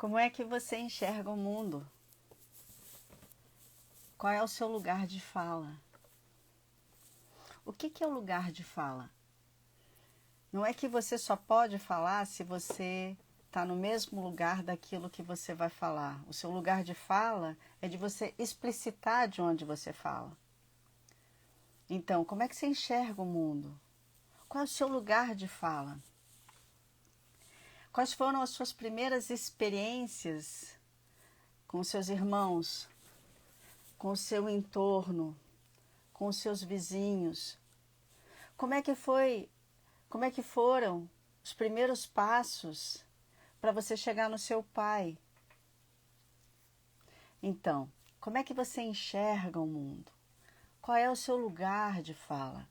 Como é que você enxerga o mundo? Qual é o seu lugar de fala? O que é o lugar de fala? Não é que você só pode falar se você está no mesmo lugar daquilo que você vai falar. O seu lugar de fala é de você explicitar de onde você fala. Então, como é que você enxerga o mundo? Qual é o seu lugar de fala? Quais foram as suas primeiras experiências com seus irmãos, com o seu entorno, com os seus vizinhos? Como é que foram os primeiros passos para você chegar no seu pai? Então, como é que você enxerga o mundo? Qual é o seu lugar de fala?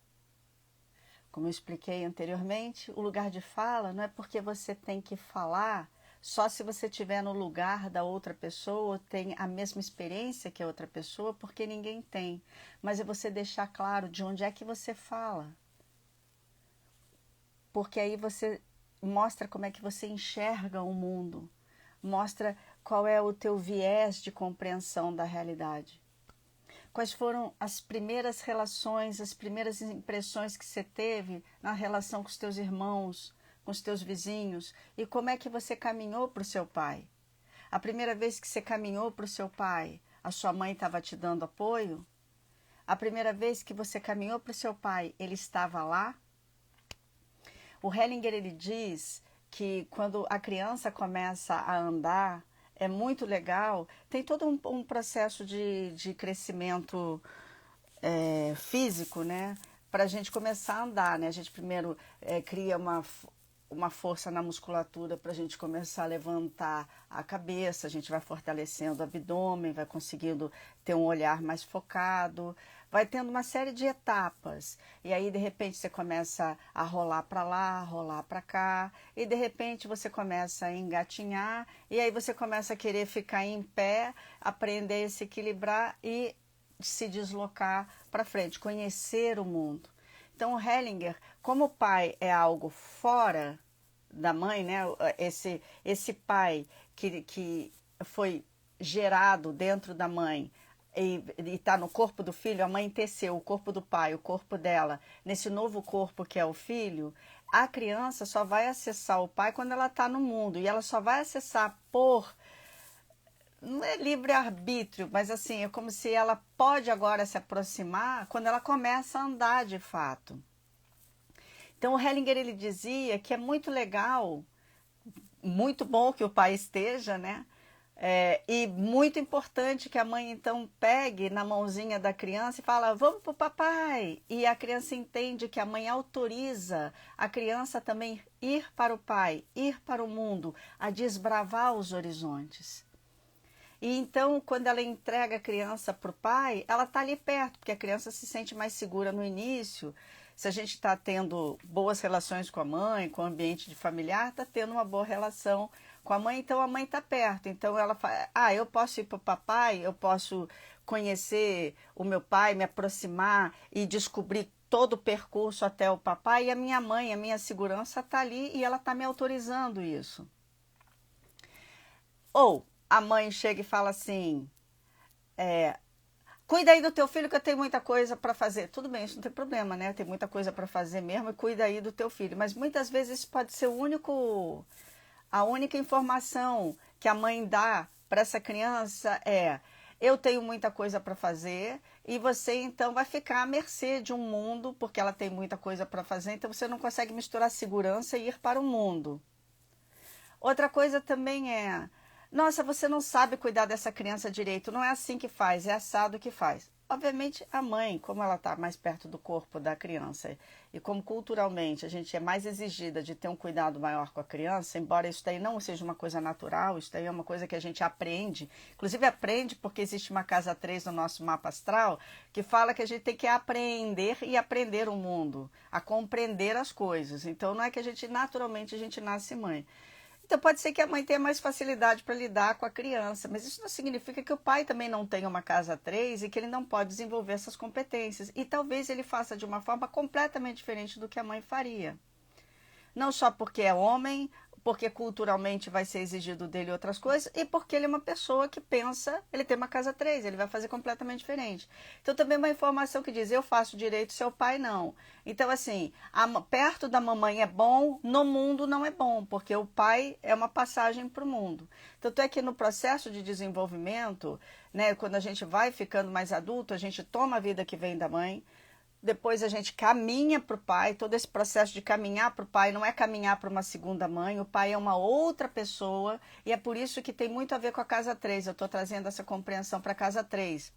Como eu expliquei anteriormente, o lugar de fala não é porque você tem que falar só se você estiver no lugar da outra pessoa, tem a mesma experiência que a outra pessoa, porque ninguém tem. Mas é você deixar claro de onde é que você fala. Porque aí você mostra como é que você enxerga o mundo, mostra qual é o teu viés de compreensão da realidade. Quais foram as primeiras relações, as primeiras impressões que você teve na relação com os teus irmãos, com os teus vizinhos, e como é que você caminhou para o seu pai? A primeira vez que você caminhou para o seu pai, a sua mãe estava te dando apoio? A primeira vez que você caminhou para o seu pai, ele estava lá? O Hellinger, ele diz que quando a criança começa a andar, é muito legal, tem todo um processo de crescimento físico, né? Para a gente começar a andar, né? A gente primeiro cria uma força na musculatura para a gente começar a levantar a cabeça, a gente vai fortalecendo o abdômen, vai conseguindo ter um olhar mais focado, vai tendo uma série de etapas. E aí, de repente, você começa a rolar para lá, rolar para cá, e de repente você começa a engatinhar, e aí você começa a querer ficar em pé, aprender a se equilibrar e se deslocar para frente, conhecer o mundo. Então, o Hellinger, como o pai é algo fora da mãe, né? Esse pai que foi gerado dentro da mãe e está no corpo do filho, a mãe teceu o corpo do pai, o corpo dela, nesse novo corpo que é o filho, a criança só vai acessar o pai quando ela está no mundo, e ela só vai acessar não é livre-arbítrio, mas assim, é como se ela pode agora se aproximar quando ela começa a andar de fato. Então o Hellinger, ele dizia que é muito legal, muito bom que o pai esteja, né? E muito importante que a mãe então pegue na mãozinha da criança e fala, vamos pro papai. E a criança entende que a mãe autoriza a criança também ir para o pai, ir para o mundo, a desbravar os horizontes. E então, quando ela entrega a criança para o pai, ela está ali perto, porque a criança se sente mais segura no início. Se a gente está tendo boas relações com a mãe, com o ambiente de familiar, está tendo uma boa relação com a mãe, então a mãe está perto. Então ela fala, eu posso ir para o papai, eu posso conhecer o meu pai, me aproximar e descobrir todo o percurso até o papai, e a minha mãe, a minha segurança está ali e ela está me autorizando isso. Ou a mãe chega e fala assim, cuida aí do teu filho que eu tenho muita coisa para fazer. Tudo bem, isso não tem problema, né? Tem muita coisa para fazer mesmo e cuida aí do teu filho. Mas muitas vezes isso pode ser a única informação que a mãe dá para essa criança eu tenho muita coisa para fazer e você então vai ficar à mercê de um mundo, porque ela tem muita coisa para fazer, então você não consegue misturar segurança e ir para o mundo. Outra coisa também nossa, você não sabe cuidar dessa criança direito, não é assim que faz, é assado que faz. Obviamente a mãe, como ela está mais perto do corpo da criança e como culturalmente a gente é mais exigida de ter um cuidado maior com a criança, embora isso daí não seja uma coisa natural, isso daí é uma coisa que a gente aprende, inclusive aprende porque existe uma casa 3 no nosso mapa astral que fala que a gente tem que aprender e aprender o mundo, a compreender as coisas. Então não é que a gente naturalmente a gente nasce mãe. Então pode ser que a mãe tenha mais facilidade para lidar com a criança, mas isso não significa que o pai também não tenha uma casa 3 e que ele não pode desenvolver essas competências. E talvez ele faça de uma forma completamente diferente do que a mãe faria. Não só porque é homem, porque culturalmente vai ser exigido dele outras coisas, e porque ele é uma pessoa que pensa, ele tem uma casa 3, ele vai fazer completamente diferente. Então também uma informação que diz, eu faço direito, seu pai não. Então assim, perto da mamãe é bom, no mundo não é bom, porque o pai é uma passagem para o mundo. Tanto é que no processo de desenvolvimento, né, quando a gente vai ficando mais adulto, a gente toma a vida que vem da mãe, depois a gente caminha para o pai, todo esse processo de caminhar para o pai não é caminhar para uma segunda mãe, o pai é uma outra pessoa, e é por isso que tem muito a ver com a casa 3. Eu estou trazendo essa compreensão para a casa 3.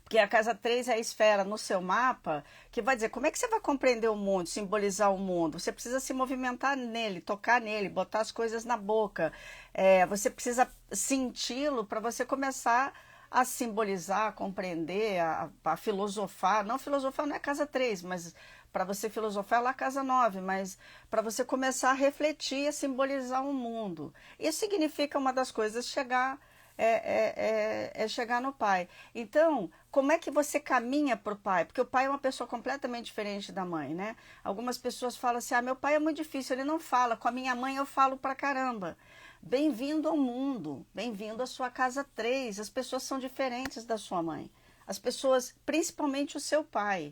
Porque a casa 3 é a esfera no seu mapa que vai dizer como é que você vai compreender o mundo, simbolizar o mundo. Você precisa se movimentar nele, tocar nele, botar as coisas na boca. Você precisa senti-lo para você começar a simbolizar, a compreender, a filosofar. Não, filosofar não é casa 3, mas para você filosofar é lá casa 9, mas para você começar a refletir, a simbolizar o mundo. Isso significa uma das coisas chegar chegar no pai. Então, como é que você caminha para o pai? Porque o pai é uma pessoa completamente diferente da mãe, né? Algumas pessoas falam assim, meu pai é muito difícil, ele não fala. Com a minha mãe eu falo pra caramba. Bem-vindo ao mundo, bem-vindo à sua casa 3. As pessoas são diferentes da sua mãe. As pessoas, principalmente o seu pai,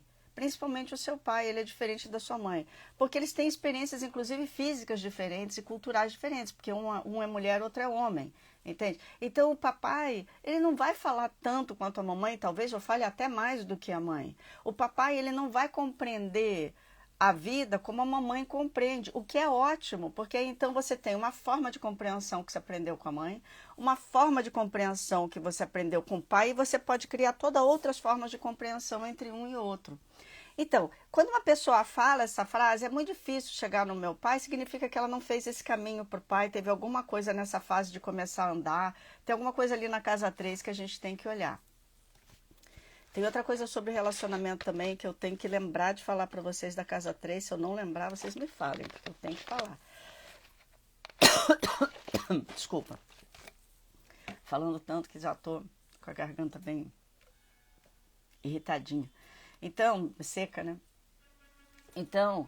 ele é diferente da sua mãe. Porque eles têm experiências, inclusive físicas diferentes e culturais diferentes, porque um é mulher, outro é homem. Entende? Então o papai, ele não vai falar tanto quanto a mamãe, talvez eu fale até mais do que a mãe. O papai, ele não vai compreender a vida como a mamãe compreende, o que é ótimo, porque aí então você tem uma forma de compreensão que você aprendeu com a mãe, uma forma de compreensão que você aprendeu com o pai, e você pode criar todas outras formas de compreensão entre um e outro. Então, quando uma pessoa fala essa frase, é muito difícil chegar no meu pai, significa que ela não fez esse caminho para o pai, teve alguma coisa nessa fase de começar a andar, tem alguma coisa ali na casa 3 que a gente tem que olhar. Tem outra coisa sobre relacionamento também que eu tenho que lembrar de falar para vocês da casa 3, se eu não lembrar, vocês me falem, porque eu tenho que falar. Desculpa. Falando tanto que já estou com a garganta bem irritadinha. Então, seca, né? Então,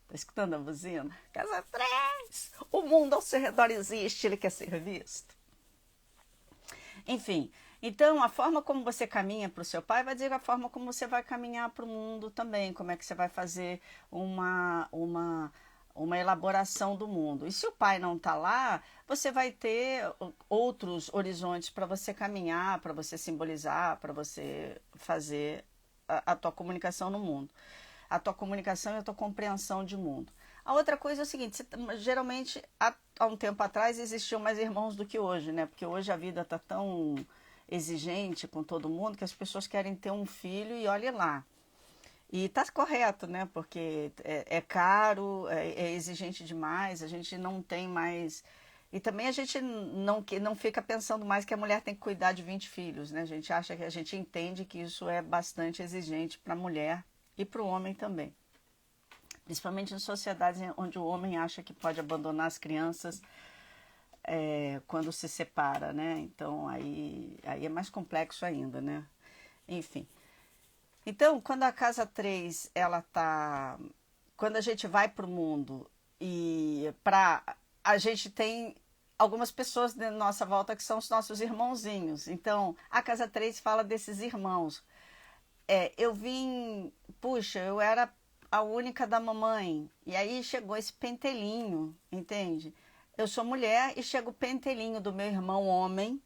tá escutando a buzina? Casa 3! O mundo ao seu redor existe, ele quer ser visto. Enfim, então a forma como você caminha para o seu pai vai dizer a forma como você vai caminhar para o mundo também, como é que você vai fazer uma elaboração do mundo. E se o pai não está lá, você vai ter outros horizontes para você caminhar, para você simbolizar, para você fazer a tua comunicação no mundo. A tua comunicação e a tua compreensão de mundo. A outra coisa é o seguinte, geralmente há um tempo atrás existiam mais irmãos do que hoje, né? Porque hoje a vida está tão exigente com todo mundo que as pessoas querem ter um filho e olhe lá. E tá correto, né? Porque é caro, é exigente demais, a gente não tem mais... E também a gente não fica pensando mais que a mulher tem que cuidar de 20 filhos, né? A gente entende que isso é bastante exigente para a mulher e para o homem também. Principalmente em sociedades onde o homem acha que pode abandonar as crianças quando se separa, né? Então aí é mais complexo ainda, né? Enfim. Então, quando a casa 3, quando a gente vai para o mundo a gente tem algumas pessoas na nossa volta que são os nossos irmãozinhos. Então, a casa 3 fala desses irmãos. Eu era a única da mamãe, e aí chegou esse pentelinho, entende? Eu sou mulher e chega o pentelinho do meu irmão homem,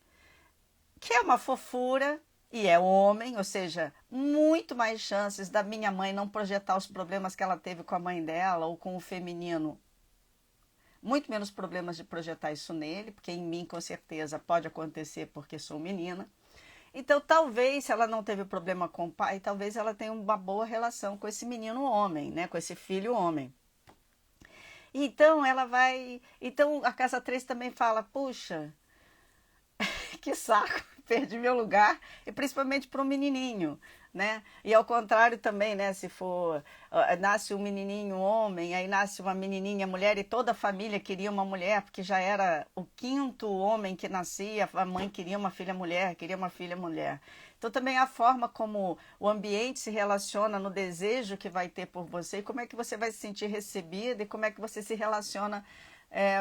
que é uma fofura, e é homem, ou seja, muito mais chances da minha mãe não projetar os problemas que ela teve com a mãe dela ou com o feminino. Muito menos problemas de projetar isso nele, porque em mim com certeza pode acontecer porque sou menina. Então talvez, se ela não teve problema com o pai, talvez ela tenha uma boa relação com esse menino homem, né? Com esse filho homem. Então Então a casa 3 também fala, puxa, que saco, perdi meu lugar, e principalmente para o menininho, né? E ao contrário também, né? Se for, nasce um menininho homem, aí nasce uma menininha mulher e toda a família queria uma mulher, porque já era o quinto homem que nascia, a mãe queria uma filha mulher, queria uma filha mulher. Então também a forma como o ambiente se relaciona no desejo que vai ter por você, e como é que você vai se sentir recebida e como é que você se relaciona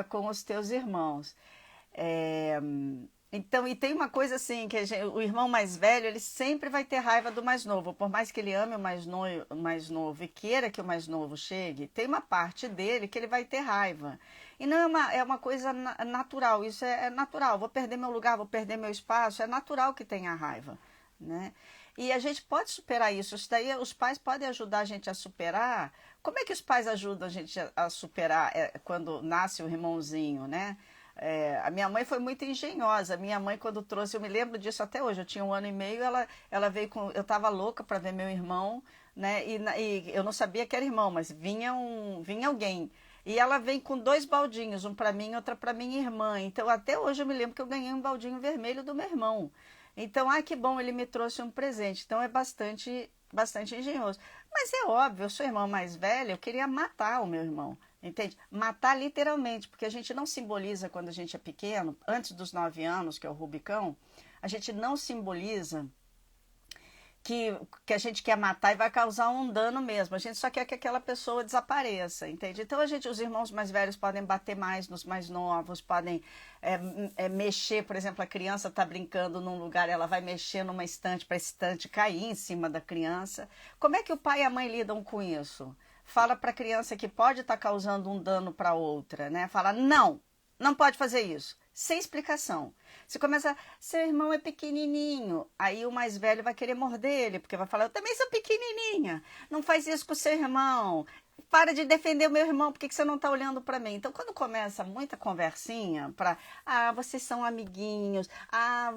com os teus irmãos. É, então, e tem uma coisa assim, que o irmão mais velho, ele sempre vai ter raiva do mais novo, por mais que ele ame o mais novo e queira que o mais novo chegue, tem uma parte dele que ele vai ter raiva. E não é uma coisa natural, isso é natural, vou perder meu lugar, vou perder meu espaço, é natural que tenha raiva, né? E a gente pode superar isso. Isso daí os pais podem ajudar a gente a superar. Como é que os pais ajudam a gente a superar quando nasce o irmãozinho, né? A minha mãe foi muito engenhosa. Minha mãe, quando trouxe, eu me lembro disso até hoje. Eu tinha 1 ano e meio, ela veio com. Eu estava louca para ver meu irmão, né? E eu não sabia que era irmão, mas vinha alguém. E ela vem com 2 baldinhos, um para mim e outro para minha irmã. Então, até hoje eu me lembro que eu ganhei um baldinho vermelho do meu irmão. Então, que bom, ele me trouxe um presente. Então, é bastante engenhoso. Mas é óbvio, eu sou irmã mais velha, eu queria matar o meu irmão. Entende? Matar literalmente, porque a gente não simboliza quando a gente é pequeno, antes dos 9 anos, que é o Rubicão, a gente não simboliza que a gente quer matar e vai causar um dano mesmo. A gente só quer que aquela pessoa desapareça, entende? Então os irmãos mais velhos podem bater mais nos mais novos, podem mexer, por exemplo, a criança está brincando num lugar, ela vai mexer numa estante para a estante cair em cima da criança. Como é que o pai e a mãe lidam com isso? Fala para a criança que pode estar causando um dano para outra, né? Fala, não pode fazer isso. Sem explicação. Você começa, seu irmão é pequenininho, aí o mais velho vai querer morder ele, porque vai falar, eu também sou pequenininha, não faz isso com o seu irmão, para de defender o meu irmão, por que você não está olhando para mim? Então, quando começa muita conversinha para, vocês são amiguinhos,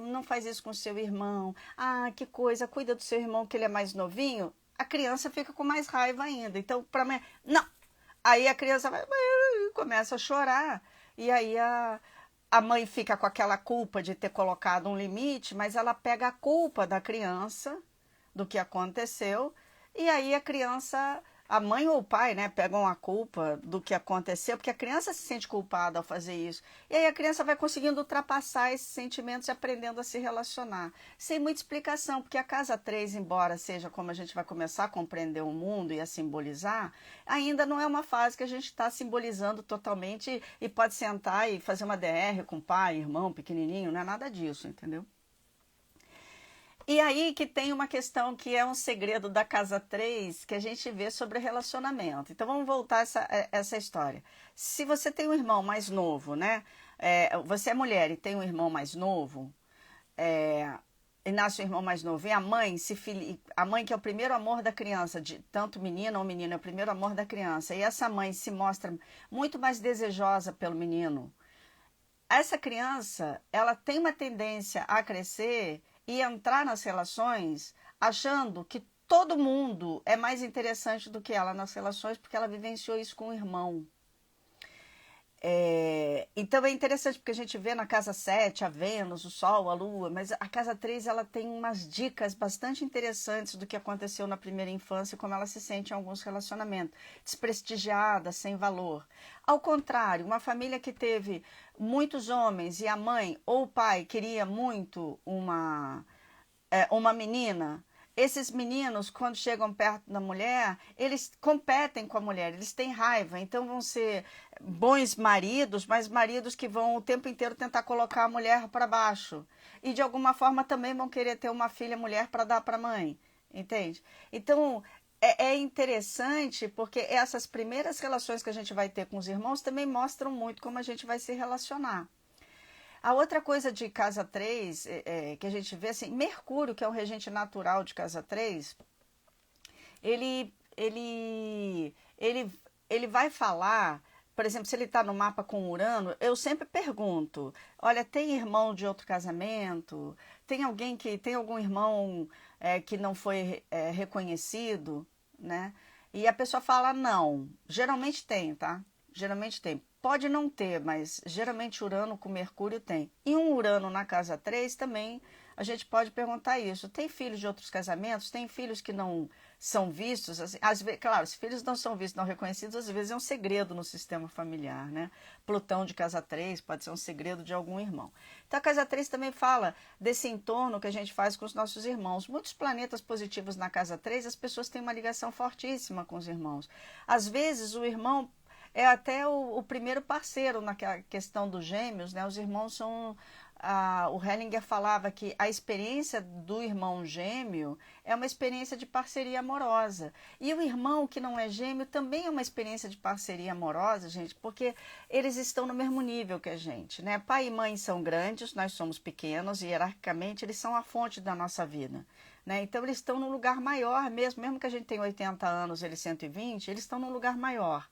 não faz isso com o seu irmão, que coisa, cuida do seu irmão que ele é mais novinho, a criança fica com mais raiva ainda. Então, para mim, não. Aí a criança começa a chorar, e aí a mãe fica com aquela culpa de ter colocado um limite, mas ela pega a culpa da criança, do que aconteceu, e aí a criança, a mãe ou o pai, né, pegam a culpa do que aconteceu, porque a criança se sente culpada ao fazer isso. E aí a criança vai conseguindo ultrapassar esses sentimentos e aprendendo a se relacionar. Sem muita explicação, porque a casa 3, embora seja como a gente vai começar a compreender o mundo e a simbolizar, ainda não é uma fase que a gente está simbolizando totalmente e pode sentar e fazer uma DR com pai, irmão, pequenininho, não é nada disso, entendeu? E aí que tem uma questão que é um segredo da casa 3 que a gente vê sobre relacionamento. Então vamos voltar essa história. Se você tem um irmão mais novo, né? Você é mulher e tem um irmão mais novo, e nasce um irmão mais novo, e a mãe que é o primeiro amor da criança, de tanto menino ou menino, é o primeiro amor da criança, e essa mãe se mostra muito mais desejosa pelo menino. Essa criança, ela tem uma tendência a crescer e entrar nas relações achando que todo mundo é mais interessante do que ela nas relações, porque ela vivenciou isso com o irmão. Então é interessante porque a gente vê na casa 7 a Vênus, o Sol, a Lua, mas a casa 3 ela tem umas dicas bastante interessantes do que aconteceu na primeira infância e como ela se sente em alguns relacionamentos, desprestigiada, sem valor. Ao contrário, uma família que teve muitos homens e a mãe ou o pai queria muito uma menina, esses meninos, quando chegam perto da mulher, eles competem com a mulher, eles têm raiva, então vão ser bons maridos, mas maridos que vão o tempo inteiro tentar colocar a mulher para baixo. E de alguma forma também vão querer ter uma filha mulher para dar para a mãe, entende? Então é interessante porque essas primeiras relações que a gente vai ter com os irmãos também mostram muito como a gente vai se relacionar. A outra coisa de casa 3, que a gente vê, assim, Mercúrio, que é um regente natural de casa 3, ele, ele, ele vai falar, por exemplo, se ele está no mapa com Urano, eu sempre pergunto, olha, tem irmão de outro casamento? Tem algum irmão que não foi reconhecido, né? E a pessoa fala não, geralmente tem, tá? Geralmente tem. Pode não ter, mas geralmente Urano com Mercúrio tem. E um Urano na casa 3 também a gente pode perguntar isso. Tem filhos de outros casamentos? Tem filhos que não são vistos? Assim, às vezes, claro, se filhos não são vistos, não reconhecidos, às vezes é um segredo no sistema familiar, né? Plutão de casa 3 pode ser um segredo de algum irmão. Então a casa 3 também fala desse entorno que a gente faz com os nossos irmãos. Muitos planetas positivos na casa 3, as pessoas têm uma ligação fortíssima com os irmãos. Às vezes o irmão é até o primeiro parceiro na questão dos gêmeos, né? Os irmãos são... o Hellinger falava que a experiência do irmão gêmeo é uma experiência de parceria amorosa. E o irmão que não é gêmeo também é uma experiência de parceria amorosa, gente, porque eles estão no mesmo nível que a gente, né? Pai e mãe são grandes, nós somos pequenos, e hierarquicamente eles são a fonte da nossa vida, né? Então eles estão num lugar maior mesmo que a gente tenha 80 anos, eles 120, eles estão num lugar maior.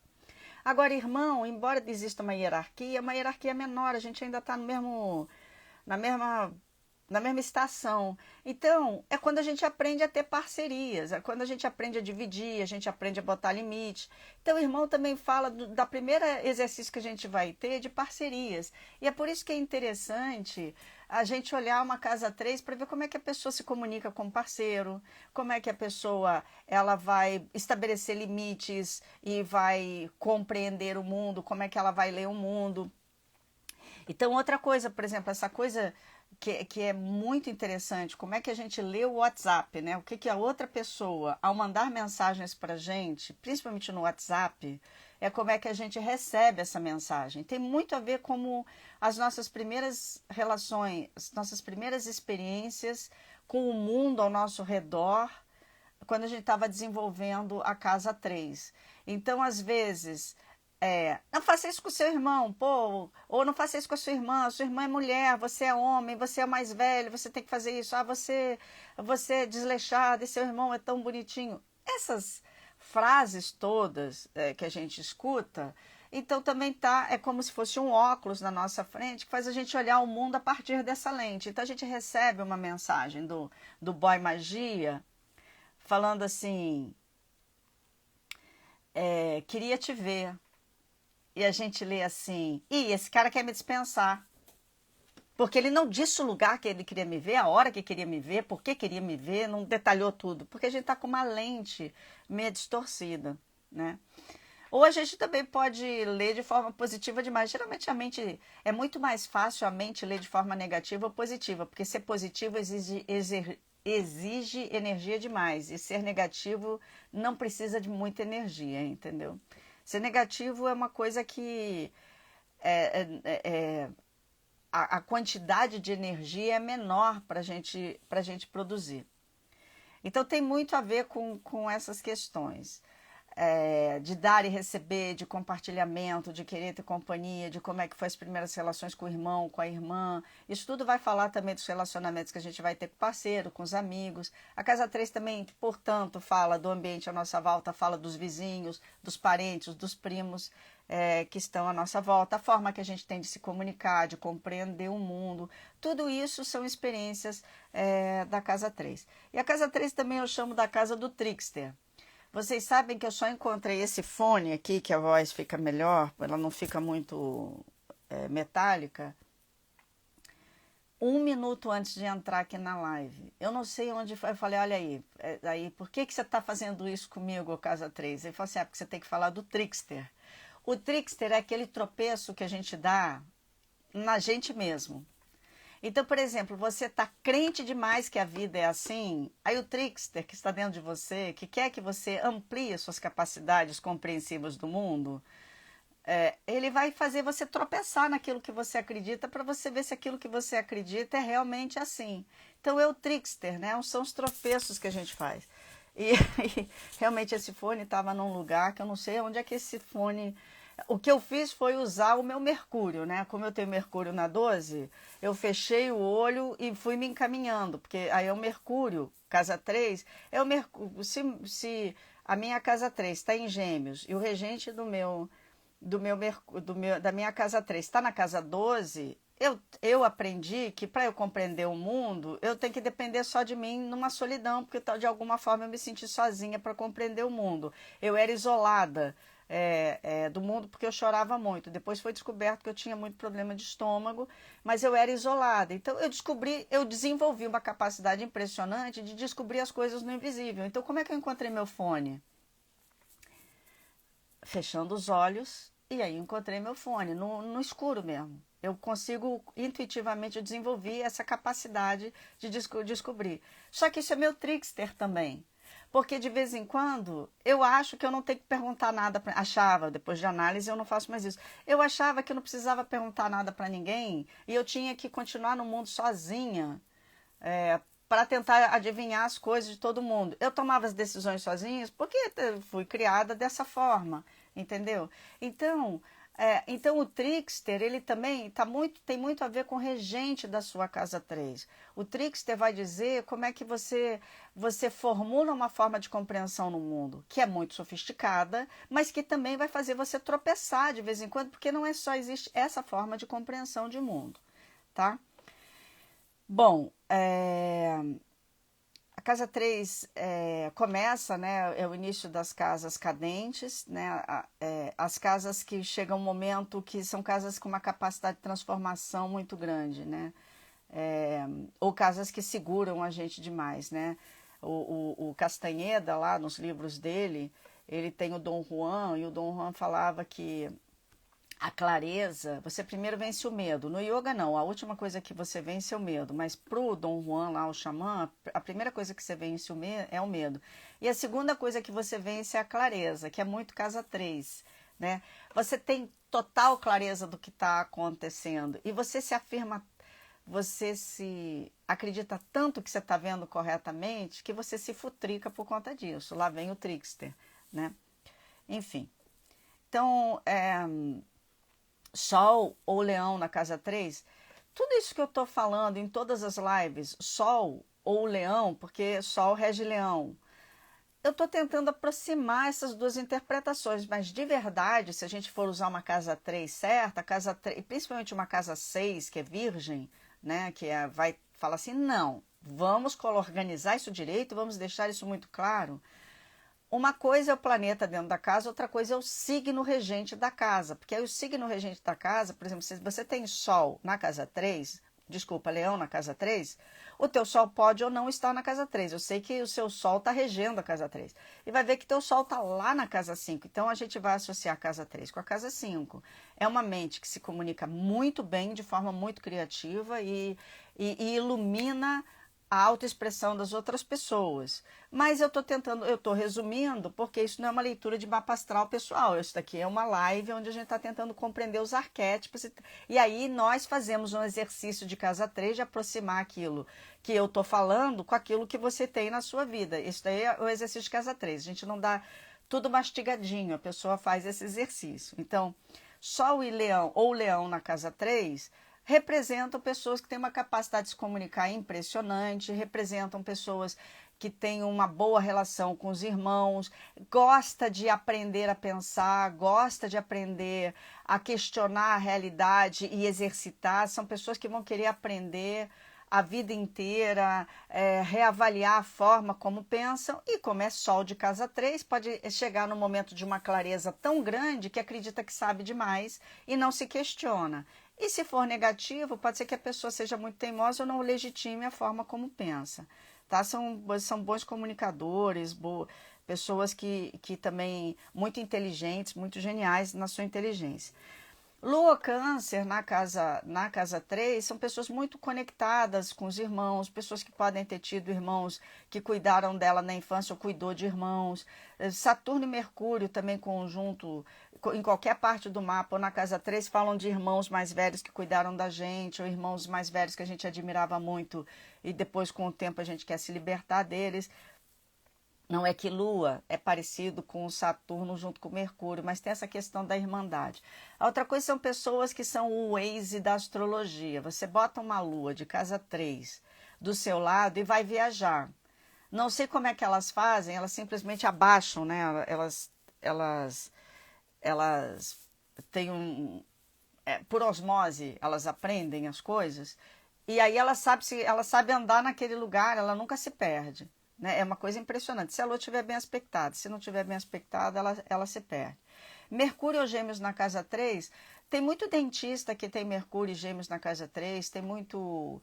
Agora, irmão, embora exista uma hierarquia menor, a gente ainda está no mesmo, na mesma estação. Então, é quando a gente aprende a ter parcerias, é quando a gente aprende a dividir, a gente aprende a botar limite. Então, o irmão também fala da primeira exercício que a gente vai ter de parcerias. E é por isso que é interessante a gente olhar uma casa 3 para ver como é que a pessoa se comunica com o parceiro, como é que a pessoa ela vai estabelecer limites e vai compreender o mundo, como é que ela vai ler o mundo. Então, outra coisa, por exemplo, essa coisa que é muito interessante, como é que a gente lê o WhatsApp, né? O que a outra pessoa, ao mandar mensagens para a gente, principalmente no WhatsApp, é como é que a gente recebe essa mensagem. Tem muito a ver com as nossas primeiras relações, as nossas primeiras experiências com o mundo ao nosso redor, quando a gente estava desenvolvendo a casa 3. Então, às vezes... não faça isso com o seu irmão, pô, ou não faça isso com a sua irmã é mulher, você é homem, você é mais velho, você tem que fazer isso, você é desleixado e seu irmão é tão bonitinho. Essas frases todas que a gente escuta, então também é como se fosse um óculos na nossa frente que faz a gente olhar o mundo a partir dessa lente. Então a gente recebe uma mensagem do Boy Magia falando assim, queria te ver. E a gente lê assim, esse cara quer me dispensar. Porque ele não disse o lugar que ele queria me ver, a hora que queria me ver, por que queria me ver, não detalhou tudo. Porque a gente está com uma lente meio distorcida, né? Ou a gente também pode ler de forma positiva demais. Geralmente a mente, é muito mais fácil a mente ler de forma negativa ou positiva, porque ser positivo exige energia demais, e ser negativo não precisa de muita energia, entendeu? Ser negativo é uma coisa que a quantidade de energia é menor para a gente produzir. Então tem muito a ver com essas questões. De dar e receber, de compartilhamento, de querer ter companhia, de como é que foi as primeiras relações com o irmão, com a irmã. Isso tudo vai falar também dos relacionamentos que a gente vai ter com o parceiro, com os amigos. A casa 3 também, portanto, fala do ambiente à nossa volta, fala dos vizinhos, dos parentes, dos primos que estão à nossa volta, a forma que a gente tem de se comunicar, de compreender o mundo. Tudo isso são experiências da casa 3. E a casa 3 também eu chamo da casa do trickster. Vocês sabem que eu só encontrei esse fone aqui, que a voz fica melhor, ela não fica muito metálica, 1 minuto antes de entrar aqui na live. Eu não sei onde foi, eu falei, olha aí, por que você está fazendo isso comigo, casa 3? Ele falou assim, porque você tem que falar do trickster. O trickster é aquele tropeço que a gente dá na gente mesmo. Então, por exemplo, você está crente demais que a vida é assim, aí o trickster que está dentro de você, que quer que você amplie as suas capacidades compreensivas do mundo, ele vai fazer você tropeçar naquilo que você acredita para você ver se aquilo que você acredita é realmente assim. Então, é o trickster, né? São os tropeços que a gente faz. E realmente esse fone estava num lugar que eu não sei onde é que esse fone... O que eu fiz foi usar o meu Mercúrio, né? Como eu tenho Mercúrio na 12, eu fechei o olho e fui me encaminhando, porque aí é o Mercúrio, casa 3, é o Mercúrio. Se a minha casa 3 está em Gêmeos e o regente da minha casa 3 está na casa 12, eu aprendi que para eu compreender o mundo, eu tenho que depender só de mim numa solidão, porque de alguma forma eu me senti sozinha para compreender o mundo. Eu era isolada. do mundo, porque eu chorava muito. Depois foi descoberto que eu tinha muito problema de estômago, mas eu era isolada. Então eu desenvolvi uma capacidade impressionante de descobrir as coisas no invisível. Então como é que eu encontrei meu fone? Fechando os olhos, e aí encontrei meu fone, no escuro mesmo. Eu consigo, intuitivamente, eu desenvolvi essa capacidade de descobrir. Só que isso é meu trickster também. Porque de vez em quando eu acho que eu não tenho que perguntar nada para. Achava, depois de análise eu não faço mais isso. Eu achava que eu não precisava perguntar nada para ninguém e eu tinha que continuar no mundo sozinha, para tentar adivinhar as coisas de todo mundo. Eu tomava as decisões sozinhas porque fui criada dessa forma, entendeu? Então o trickster, ele também tem muito a ver com o regente da sua casa 3. O trickster vai dizer como é que você formula uma forma de compreensão no mundo, que é muito sofisticada, mas que também vai fazer você tropeçar de vez em quando, porque não é só existe essa forma de compreensão de mundo, tá? Bom, a casa 3 começa, né, é o início das casas cadentes, né, as casas que chegam um momento que são casas com uma capacidade de transformação muito grande, né, ou casas que seguram a gente demais, né. O Castanheda, lá nos livros dele, ele tem o Dom Juan, e o Dom Juan falava que a clareza, você primeiro vence o medo. No yoga não, a última coisa que você vence é o medo, mas pro Dom Juan lá, o xamã, a primeira coisa que você vence é o medo. E a segunda coisa que você vence é a clareza, que é muito casa 3, né? Você tem total clareza do que está acontecendo e você se afirma, você se acredita tanto que você está vendo corretamente que você se futrica por conta disso. Lá vem o trickster, né? Enfim, então, Sol ou Leão na casa 3, tudo isso que eu estou falando em todas as lives, Sol ou Leão, porque Sol rege Leão, eu estou tentando aproximar essas duas interpretações, mas de verdade, se a gente for usar uma casa 3 certa, a casa 3, principalmente uma casa 6, que é virgem, né, vai falar assim, não, vamos organizar isso direito, vamos deixar isso muito claro. Uma coisa é o planeta dentro da casa, outra coisa é o signo regente da casa. Porque aí o signo regente da casa, por exemplo, se você tem Sol na casa 3, desculpa, Leão na casa 3, o teu Sol pode ou não estar na casa 3. Eu sei que o seu Sol está regendo a casa 3. E vai ver que teu Sol está lá na casa 5. Então a gente vai associar a casa 3 com a casa 5. É uma mente que se comunica muito bem, de forma muito criativa e ilumina a autoexpressão das outras pessoas. Mas eu estou resumindo, porque isso não é uma leitura de mapa astral pessoal. Isso daqui é uma live onde a gente está tentando compreender os arquétipos. E aí nós fazemos um exercício de casa 3 de aproximar aquilo que eu estou falando com aquilo que você tem na sua vida. Isso daí é o exercício de casa 3. A gente não dá tudo mastigadinho, a pessoa faz esse exercício. Então, Sol e Leão, ou Leão na casa 3, representam pessoas que têm uma capacidade de se comunicar impressionante, representam pessoas que têm uma boa relação com os irmãos, gosta de aprender a pensar, gosta de aprender a questionar a realidade e exercitar, são pessoas que vão querer aprender a vida inteira, reavaliar a forma como pensam, e como é Sol de casa 3, pode chegar no momento de uma clareza tão grande que acredita que sabe demais e não se questiona. E se for negativo, pode ser que a pessoa seja muito teimosa ou não legitime a forma como pensa. Tá? São bons comunicadores, pessoas que também muito inteligentes, muito geniais na sua inteligência. Lua Câncer na casa 3 são pessoas muito conectadas com os irmãos, pessoas que podem ter tido irmãos que cuidaram dela na infância ou cuidou de irmãos. Saturno e Mercúrio também conjunto em qualquer parte do mapa, ou na casa 3 falam de irmãos mais velhos que cuidaram da gente, ou irmãos mais velhos que a gente admirava muito e depois com o tempo a gente quer se libertar deles. Não é que Lua é parecido com o Saturno junto com o Mercúrio, mas tem essa questão da irmandade. A outra coisa são pessoas que são o Waze da astrologia. Você bota uma Lua de casa 3 do seu lado e vai viajar. Não sei como é que elas fazem, elas simplesmente abaixam, né? Elas têm por osmose, elas aprendem as coisas. E aí ela sabe andar naquele lugar, ela nunca se perde. Né? É uma coisa impressionante. Se a lua estiver bem aspectada, se não estiver bem aspectada, ela se perde. Mercúrio ou Gêmeos na casa 3, tem muito dentista que tem Mercúrio e Gêmeos na casa 3, tem muito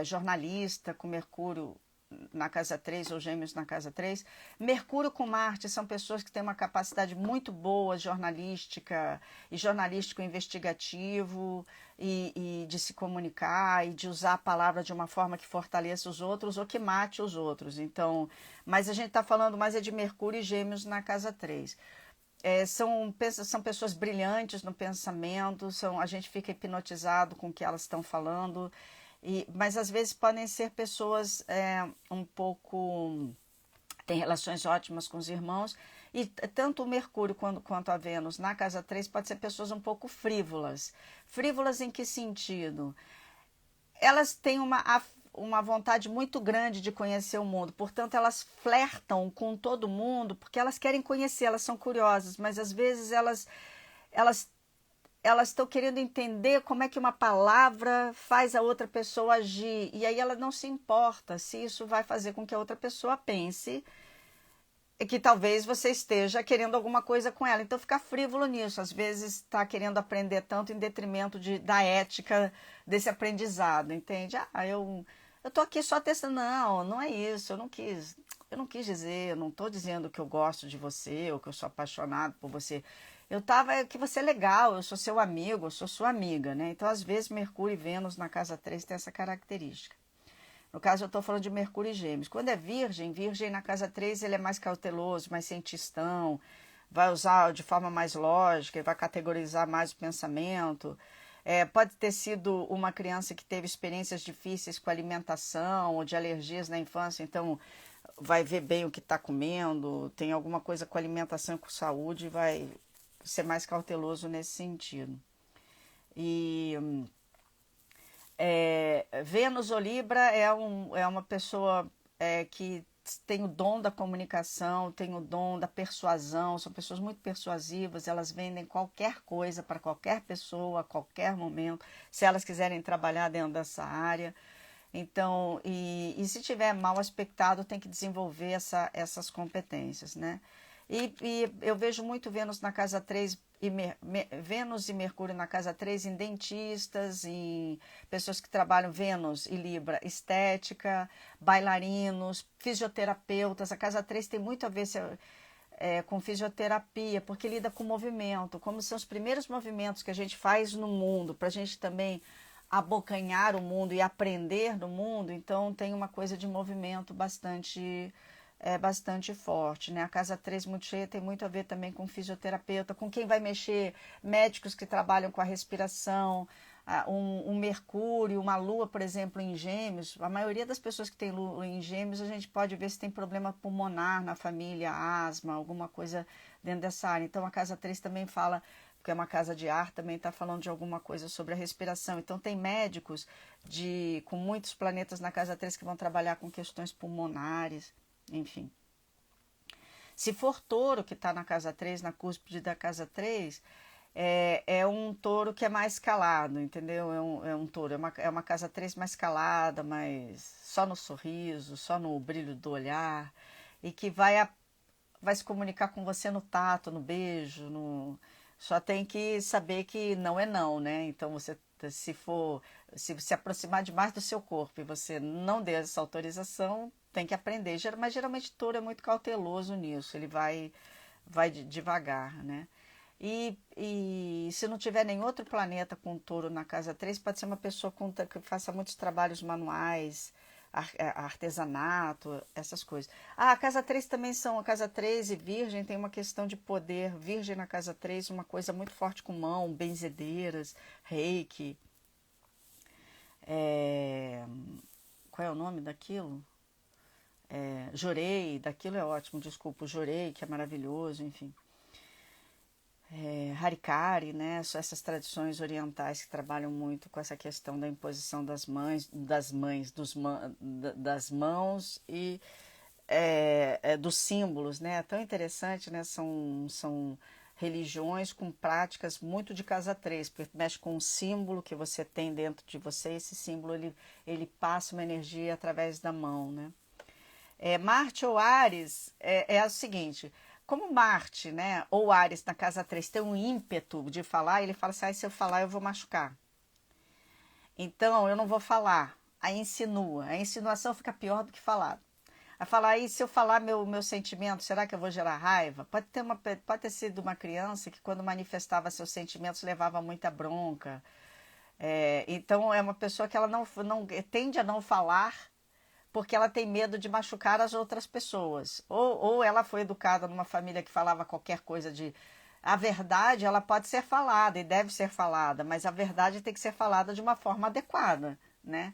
jornalista com Mercúrio na casa 3 ou Gêmeos na casa 3. Mercúrio com Marte são pessoas que têm uma capacidade muito boa jornalística e jornalístico investigativo e de se comunicar e de usar a palavra de uma forma que fortaleça os outros ou que mate os outros. Então, mas a gente está falando mais de Mercúrio e Gêmeos na casa 3. São pessoas brilhantes no pensamento, a gente fica hipnotizado com o que elas estão falando. Mas às vezes podem ser pessoas um pouco... Tem relações ótimas com os irmãos. E tanto o Mercúrio quanto a Vênus na casa 3 pode ser pessoas um pouco frívolas. Frívolas em que sentido? Elas têm uma vontade muito grande de conhecer o mundo. Portanto, elas flertam com todo mundo porque elas querem conhecer, elas são curiosas. Mas às vezes elas estão querendo entender como é que uma palavra faz a outra pessoa agir. E aí ela não se importa se isso vai fazer com que a outra pessoa pense que talvez você esteja querendo alguma coisa com ela. Então fica frívolo nisso. Às vezes está querendo aprender tanto em detrimento da ética desse aprendizado, entende? Eu tô aqui só testando. Não, não é isso. Eu não quis dizer, eu não estou dizendo que eu gosto de você ou que eu sou apaixonado por você. Que você é legal, eu sou seu amigo, eu sou sua amiga, né? Então, às vezes, Mercúrio e Vênus na casa 3 tem essa característica. No caso, eu estou falando de Mercúrio e Gêmeos. Quando é Virgem na casa 3 ele é mais cauteloso, mais cientistão, vai usar de forma mais lógica, vai categorizar mais o pensamento. Pode ter sido uma criança que teve experiências difíceis com alimentação ou de alergias na infância, então vai ver bem o que está comendo, tem alguma coisa com alimentação e com saúde, vai ser mais cauteloso nesse sentido. E Vênus ou Libra é uma pessoa que tem o dom da comunicação, tem o dom da persuasão, são pessoas muito persuasivas, elas vendem qualquer coisa para qualquer pessoa, a qualquer momento, se elas quiserem trabalhar dentro dessa área. Então, e se tiver mal aspectado, tem que desenvolver essas competências, né? E eu vejo muito Vênus na casa 3, Vênus e Mercúrio na casa 3 em dentistas, em pessoas que trabalham Vênus e Libra, estética, bailarinos, fisioterapeutas. A casa 3 tem muito a ver com fisioterapia, porque lida com movimento, como são os primeiros movimentos que a gente faz no mundo, para a gente também abocanhar o mundo e aprender no mundo, então tem uma coisa de movimento bastante forte, né? A casa 3 muito cheia tem muito a ver também com fisioterapeuta, com quem vai mexer, médicos que trabalham com a respiração, um Mercúrio, uma Lua, por exemplo, em Gêmeos. A maioria das pessoas que tem Lua em Gêmeos, a gente pode ver se tem problema pulmonar na família, asma, alguma coisa dentro dessa área. Então a casa 3 também fala, porque é uma casa de ar, também está falando de alguma coisa sobre a respiração. Então tem médicos com muitos planetas na casa 3 que vão trabalhar com questões pulmonares, enfim. Se for touro que está na casa 3, na cúspide da casa 3, é um touro que é mais calado, entendeu? É um touro, é uma casa 3 mais calada, mais só no sorriso, só no brilho do olhar, e que vai se comunicar com você no tato, no beijo, só tem que saber que não é não, né? Então você, se aproximar demais do seu corpo e você não der essa autorização, tem que aprender. Mas geralmente touro é muito cauteloso nisso, ele vai devagar, né? E se não tiver nenhum outro planeta com touro na casa 3, pode ser uma pessoa que faça muitos trabalhos manuais, artesanato, essas coisas. A casa 3 também a casa 3 e Virgem tem uma questão de poder. Virgem na casa 3, uma coisa muito forte com mão, benzedeiras, reiki. Qual é o nome daquilo? Jorei, daquilo é ótimo, desculpa, o Jorei, que é maravilhoso, enfim. Harikari, né? São essas tradições orientais que trabalham muito com essa questão da imposição das mãos e dos símbolos, né? É tão interessante, né? São religiões com práticas muito de casa 3, porque mexe com um símbolo que você tem dentro de você, esse símbolo ele passa uma energia através da mão, né? Marte ou Áries é o seguinte: como Marte, né, ou Áries na casa 3 tem um ímpeto de falar, ele fala assim, ah, se eu falar eu vou machucar. Então eu não vou falar. Aí insinua. A insinuação fica pior do que falar. A falar aí, se eu falar meu sentimento, será que eu vou gerar raiva? Pode ter sido uma criança que quando manifestava seus sentimentos levava muita bronca. Então é uma pessoa que ela não tende a não falar porque ela tem medo de machucar as outras pessoas. Ou ela foi educada numa família que falava qualquer coisa de... A verdade, ela pode ser falada e deve ser falada, mas a verdade tem que ser falada de uma forma adequada, né?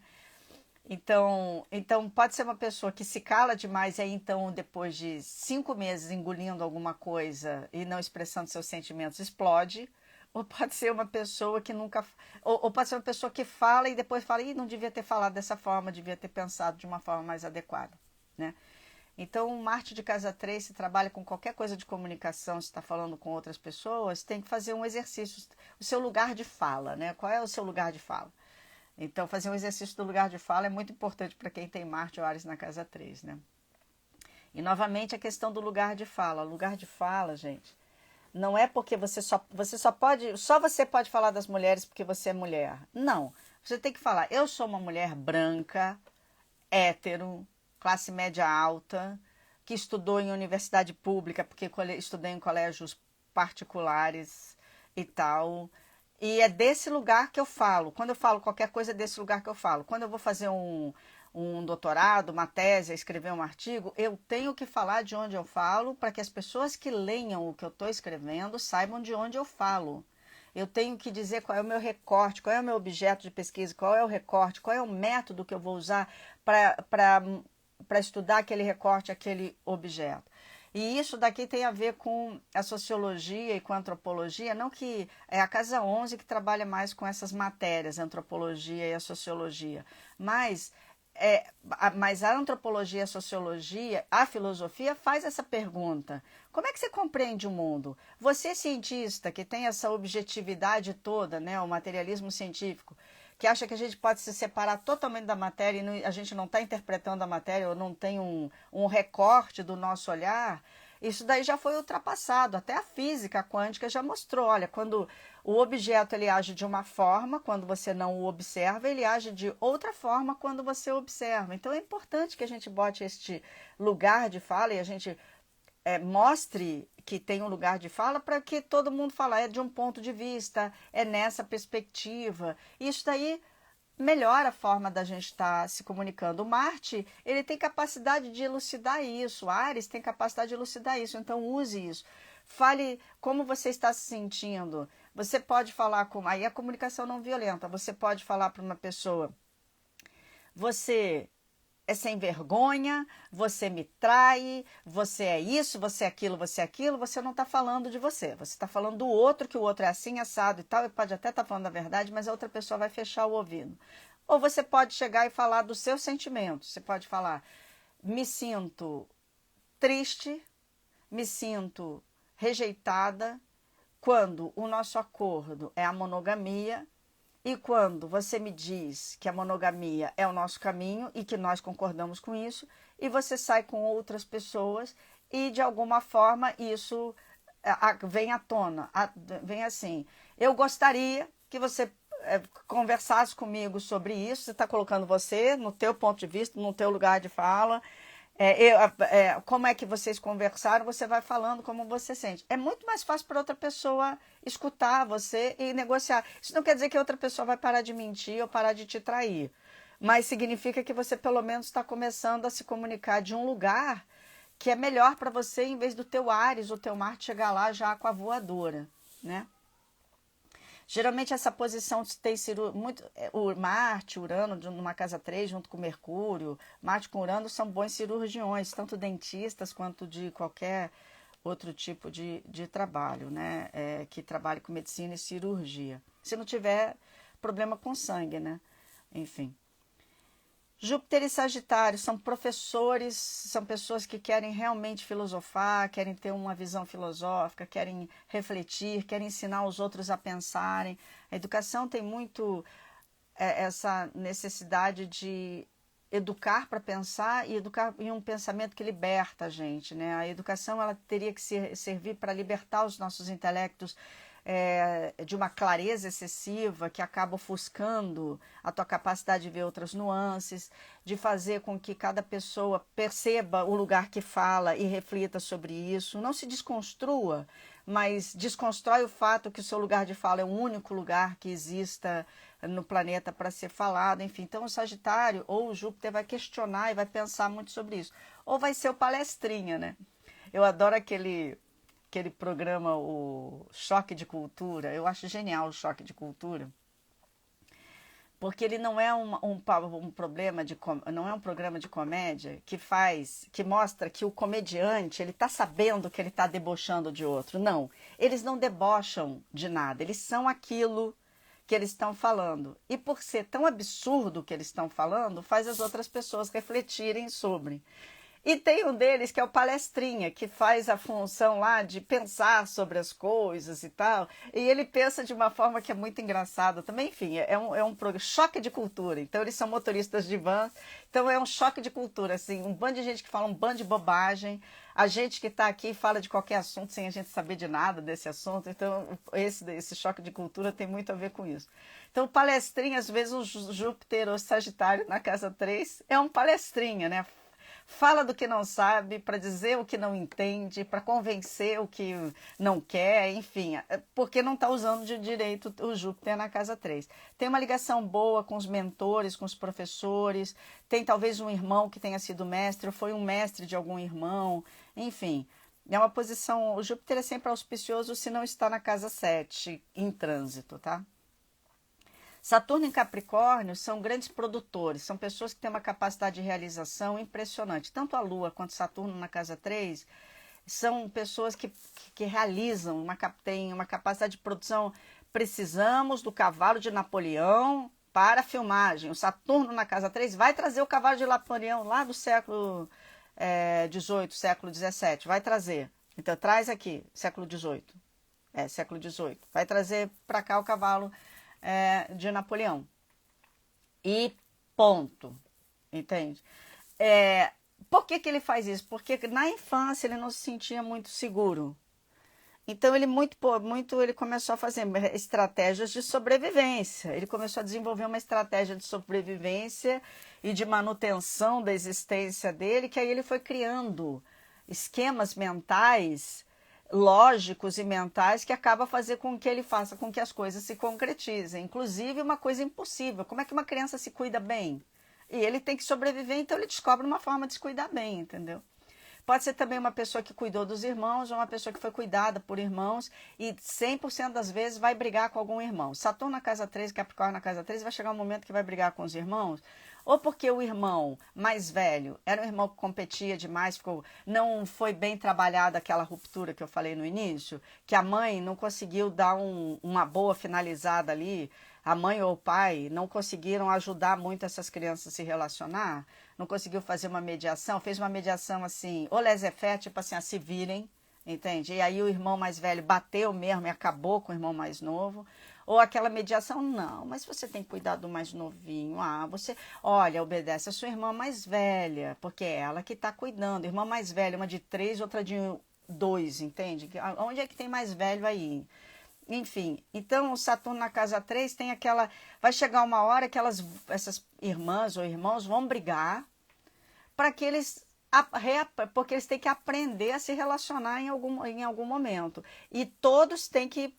Então pode ser uma pessoa que se cala demais e aí então depois de 5 meses engolindo alguma coisa e não expressando seus sentimentos explode, ou pode ser uma pessoa que nunca, ou pode ser uma pessoa que fala e depois fala, ih, não devia ter falado dessa forma, devia ter pensado de uma forma mais adequada, né? Então, o Marte de casa 3, se trabalha com qualquer coisa de comunicação, se está falando com outras pessoas, tem que fazer um exercício, o seu lugar de fala, né? Qual é o seu lugar de fala? Então, fazer um exercício do lugar de fala é muito importante para quem tem Marte ou Áries na casa 3, né? E, novamente, a questão do lugar de fala. O lugar de fala, gente, não é porque só você pode falar das mulheres porque você é mulher. Não. Você tem que falar, eu sou uma mulher branca, hétero, classe média alta, que estudou em universidade pública, porque estudei em colégios particulares e tal. E é desse lugar que eu falo. Quando eu falo qualquer coisa, é desse lugar que eu falo. Quando eu vou fazer um doutorado, uma tese, escrever um artigo, eu tenho que falar de onde eu falo para que as pessoas que leiam o que eu estou escrevendo saibam de onde eu falo. Eu tenho que dizer qual é o meu recorte, qual é o meu objeto de pesquisa, qual é o recorte, qual é o método que eu vou usar para estudar aquele recorte, aquele objeto. E isso daqui tem a ver com a sociologia e com a antropologia, não que é a casa 11 que trabalha mais com essas matérias, a antropologia e a sociologia, mas a antropologia, a sociologia, a filosofia faz essa pergunta. Como é que você compreende o mundo? Você, cientista, que tem essa objetividade toda, né, o materialismo científico, que acha que a gente pode se separar totalmente da matéria e a gente não está interpretando a matéria ou não tem um recorte do nosso olhar, isso daí já foi ultrapassado. Até a física quântica já mostrou, olha, quando o objeto ele age de uma forma, quando você não o observa, ele age de outra forma quando você observa. Então é importante que a gente bote este lugar de fala e a gente mostre que tem um lugar de fala para que todo mundo fale, é de um ponto de vista, é nessa perspectiva. Isso daí melhora a forma da gente estar se comunicando. O Marte, ele tem capacidade de elucidar isso, o Áries tem capacidade de elucidar isso, então use isso. Fale como você está se sentindo. Você pode falar com... Aí a comunicação não violenta, você pode falar para uma pessoa, você é sem vergonha, você me trai, você é isso, você é aquilo, você não está falando de você. Você está falando do outro, que o outro é assim, assado e tal, e pode até estar falando a verdade, mas a outra pessoa vai fechar o ouvido. Ou você pode chegar e falar dos seus sentimentos. Você pode falar, me sinto triste, me sinto rejeitada, quando o nosso acordo é a monogamia, e quando você me diz que a monogamia é o nosso caminho e que nós concordamos com isso, e você sai com outras pessoas e de alguma forma isso vem à tona, vem assim, eu gostaria que você conversasse comigo sobre isso, você está colocando você no teu ponto de vista, no teu lugar de fala, como é que vocês conversaram, você vai falando como você sente. É muito mais fácil para outra pessoa escutar você e negociar. Isso não quer dizer que outra pessoa vai parar de mentir ou parar de te trair, mas significa que você pelo menos está começando a se comunicar de um lugar que é melhor para você, em vez do teu Áries, o teu Marte chegar lá já com a voadora, né? Geralmente essa posição tem sido muito... O Marte, Urano, numa casa 3, junto com Mercúrio, Marte com Urano são bons cirurgiões, tanto dentistas quanto de qualquer outro tipo de trabalho, né? Que trabalhe com medicina e cirurgia. Se não tiver problema com sangue, né? Enfim. Júpiter e Sagitário são professores, são pessoas que querem realmente filosofar, querem ter uma visão filosófica, querem refletir, querem ensinar os outros a pensarem. A educação tem muito essa necessidade de educar para pensar e educar em um pensamento que liberta a gente, né? A educação ela teria que servir para libertar os nossos intelectos de uma clareza excessiva que acaba ofuscando a tua capacidade de ver outras nuances, de fazer com que cada pessoa perceba o lugar que fala e reflita sobre isso. Não se desconstrua, mas desconstrói o fato que o seu lugar de fala é o único lugar que exista no planeta para ser falado, enfim. Então o Sagitário ou o Júpiter vai questionar e vai pensar muito sobre isso. Ou vai ser o palestrinha, né? Eu adoro aquele programa, o Choque de Cultura. Eu acho genial o Choque de Cultura, porque ele não é um problema não é um programa de comédia que mostra que o comediante ele está sabendo que ele está debochando de outro. Não, eles não debocham de nada, eles são aquilo que eles estão falando. E por ser tão absurdo o que eles estão falando, faz as outras pessoas refletirem sobre. E tem um deles que é o palestrinha, que faz a função lá de pensar sobre as coisas e tal. E ele pensa de uma forma que é muito engraçada também. Enfim, é um choque de cultura. Então, eles são motoristas de van. Então, é um choque de cultura. Assim, um bando de gente que fala um bando de bobagem. A gente que está aqui fala de qualquer assunto sem a gente saber de nada desse assunto. Então, esse choque de cultura tem muito a ver com isso. Então, o palestrinha, às vezes, o Júpiter ou Sagitário na casa 3 é um palestrinha, né? Fala do que não sabe, para dizer o que não entende, para convencer o que não quer, enfim, porque não está usando de direito o Júpiter na casa 3. Tem uma ligação boa com os mentores, com os professores, tem talvez um irmão que tenha sido mestre, ou foi um mestre de algum irmão, enfim. É uma posição, o Júpiter é sempre auspicioso se não está na casa 7, em trânsito, tá? Saturno em Capricórnio são grandes produtores, são pessoas que têm uma capacidade de realização impressionante. Tanto a Lua quanto Saturno na casa 3 são pessoas que realizam, têm uma capacidade de produção. Precisamos do cavalo de Napoleão para a filmagem. O Saturno na casa 3 vai trazer o cavalo de Napoleão lá do século XVIII, século XVII, vai trazer. Então traz aqui, século XVIII, século XVIII, vai trazer para cá o cavalo de Napoleão. E ponto. Entende? Por que ele faz isso? Porque na infância ele não se sentia muito seguro. Então ele ele começou a fazer estratégias de sobrevivência. Ele começou a desenvolver uma estratégia de sobrevivência e de manutenção da existência dele, que aí ele foi criando esquemas mentais lógicos e mentais que acaba fazer com que ele faça com que as coisas se concretizem. Inclusive uma coisa impossível. Como é que uma criança se cuida bem? E ele tem que sobreviver, então ele descobre uma forma de se cuidar bem, entendeu? Pode ser também uma pessoa que cuidou dos irmãos ou uma pessoa que foi cuidada por irmãos e 100% das vezes vai brigar com algum irmão. Saturno na casa 3, Capricórnio na casa 3, vai chegar um momento que vai brigar com os irmãos, ou porque o irmão mais velho era um irmão que competia demais, não foi bem trabalhada aquela ruptura que eu falei no início, que a mãe não conseguiu dar uma boa finalizada ali, a mãe ou o pai não conseguiram ajudar muito essas crianças a se relacionar, não conseguiu fazer uma mediação, fez uma mediação assim, ou laissez-faire, tipo assim, se virem, entende? E aí o irmão mais velho bateu mesmo e acabou com o irmão mais novo. Ou aquela mediação, não, mas você tem que cuidar do mais novinho. Você, olha, obedece a sua irmã mais velha, porque é ela que está cuidando. Irmã mais velha, uma de 3, outra de 2, entende? Onde é que tem mais velho aí? Enfim, então o Saturno na casa 3 tem aquela... Vai chegar uma hora que essas irmãs ou irmãos vão brigar para que eles... Porque eles têm que aprender a se relacionar em algum momento. E todos têm que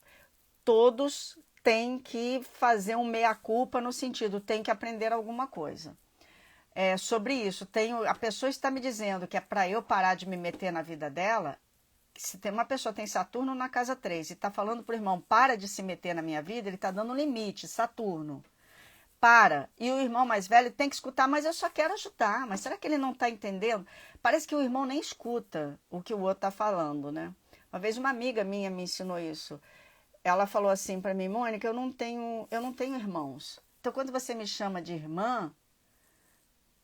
fazer um meia-culpa no sentido, tem que aprender alguma coisa. Sobre isso, a pessoa está me dizendo que é para eu parar de me meter na vida dela. Se uma pessoa tem Saturno na casa 3 e está falando para o irmão, para de se meter na minha vida, ele está dando um limite, Saturno. Para. E o irmão mais velho tem que escutar, mas eu só quero ajudar. Mas será que ele não está entendendo? Parece que o irmão nem escuta o que o outro está falando, né? Uma vez uma amiga minha me ensinou isso. Ela falou assim para mim, Mônica, eu não tenho irmãos. Então, quando você me chama de irmã,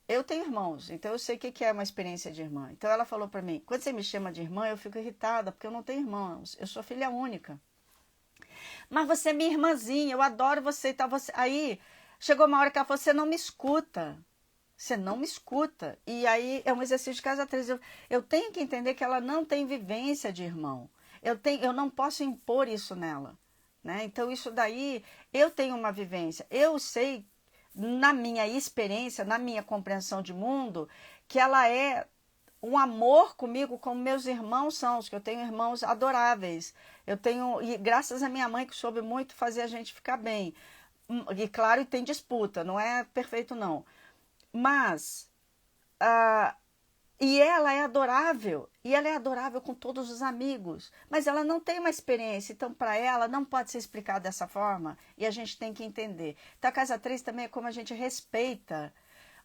eu tenho irmãos, então eu sei o que é uma experiência de irmã. Então ela falou para mim, quando você me chama de irmã, eu fico irritada, porque eu não tenho irmãos, eu sou filha única. Mas você é minha irmãzinha, eu adoro você e tal. Aí chegou uma hora que ela falou, você não me escuta. Você não me escuta. E aí é um exercício de casa 3. Eu tenho que entender que ela não tem vivência de irmão. Eu não posso impor isso nela. Né? Então, isso daí, eu tenho uma vivência. Eu sei, na minha experiência, na minha compreensão de mundo, que ela é um amor comigo, como meus irmãos são, que eu tenho irmãos adoráveis. Eu tenho, e graças à minha mãe que soube muito fazer a gente ficar bem. E claro, tem disputa, não é perfeito não. Mas, ah, e ela é adorável, e ela é adorável com todos os amigos, mas ela não tem uma experiência, então para ela não pode ser explicado dessa forma, e a gente tem que entender. Então a casa 3 também é como a gente respeita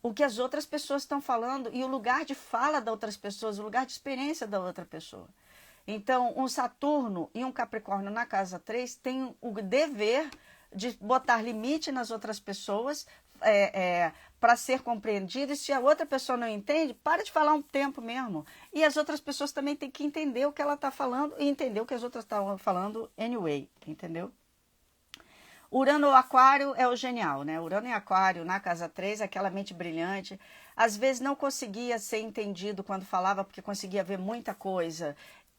o que as outras pessoas estão falando e o lugar de fala das outras pessoas, o lugar de experiência da outra pessoa. Então, um Saturno e um Capricórnio na casa 3 têm o dever de botar limite nas outras pessoas para ser compreendido. E se a outra pessoa não entende, para de falar um tempo mesmo. E as outras pessoas também têm que entender o que ela está falando e entender o que as outras estão falando anyway, entendeu? Urano Aquário é o genial, né? Urano em Aquário na casa 3, aquela mente brilhante. Às vezes não conseguia ser entendido quando falava, porque conseguia ver muita coisa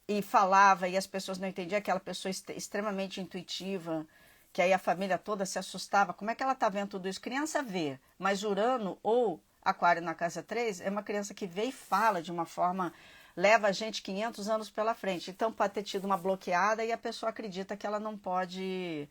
e falava e as pessoas não entendiam, aquela pessoa extremamente intuitiva, que aí a família toda se assustava. Como é que ela está vendo tudo isso? Criança vê, mas Urano ou Aquário na casa 3 é uma criança que vê e fala de uma forma, leva a gente 500 anos pela frente. Então pode ter tido uma bloqueada e a pessoa acredita que ela não pode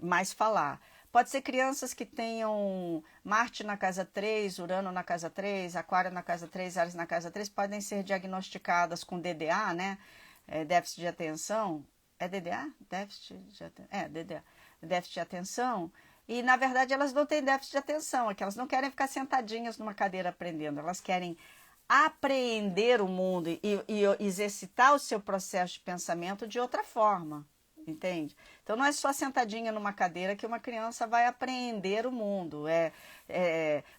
mais falar. Pode ser crianças que tenham Marte na casa 3, Urano na casa 3, Aquário na casa 3, Áries na casa 3, podem ser diagnosticadas com DDA, né? Déficit de atenção. É DDA? Déficit de atenção. DDA. Déficit de atenção. E, na verdade, elas não têm déficit de atenção, é que elas não querem ficar sentadinhas numa cadeira aprendendo, elas querem apreender o mundo e exercitar o seu processo de pensamento de outra forma. Entende? Então não é só sentadinha numa cadeira que uma criança vai aprender o mundo.